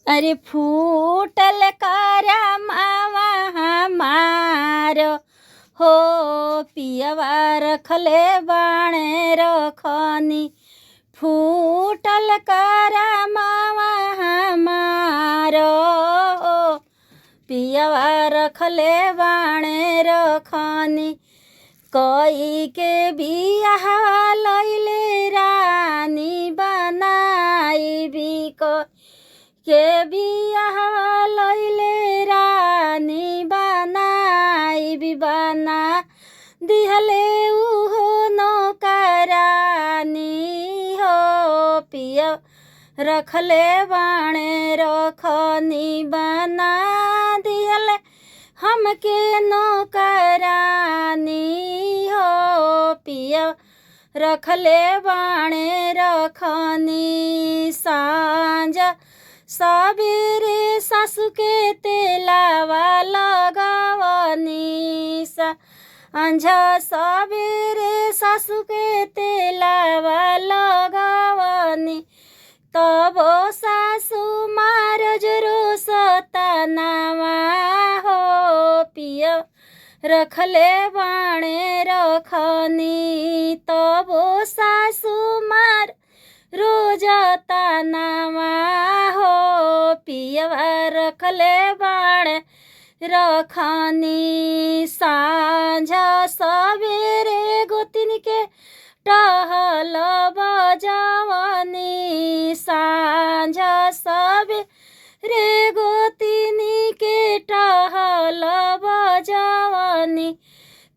अरे फूटल करमावा हमारो हो पियवा रखले बाणे रखनी। फूटल करमावा हमारो हो पियवा रखले बाणे रखनी। कोई के बियाह लैले रानी बनाई भी के बियाह लैले रानी बनाई भी बना दिहले उहो नौकरानी हो पिया रखले बाणे रखनी बना दिहले हमके नौकरानी हो पिया रखले बाणे रखनी। सांझ सबेरे सासु के तेलावा लगावनी। सांझ सबेरे सासु के तेलावा लगावनी। तब सासु मारज रोसतनावा हो पिया रखले बाणे रखनी। तब सासु मार रोजतनावा हो पियवा रखले बाणे रखनी। सांझ सबेरे गोतिन के टहल बजावनी। सांझ सबेरे गोतिन के टहल बजावनी।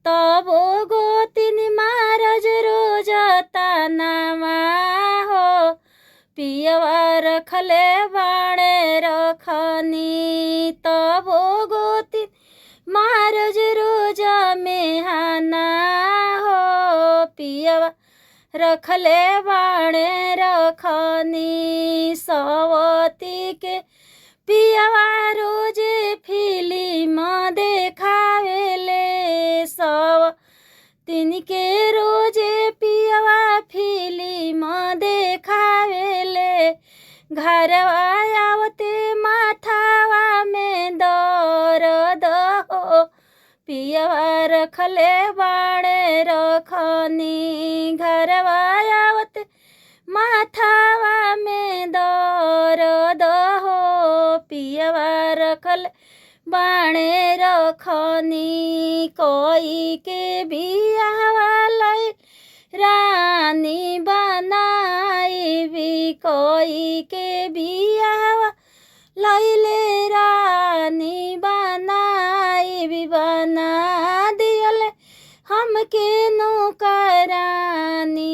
तब गोतिन मारज रोजतनावा हो पियवा रखले बाणे रखनी। तब गोतिन मारज रोज मेहना हो पियवा रखले बाणे रखनी। सवती के पियवा रोजे फिल्म देखावेले। तिनके रोजे पियवा फिल्म देखावेले। घरवा आवते माथावा में दर्द हो पियवा रखले बाणे रखनी। घरवा आवते माथावा में दर्द हो पियवा रखले बाणे रखनी। कोई के बियाह लै रानी बनाई भी कोई के बियाह लैले रानी बनाई भी बना दियल हमके नौकरानी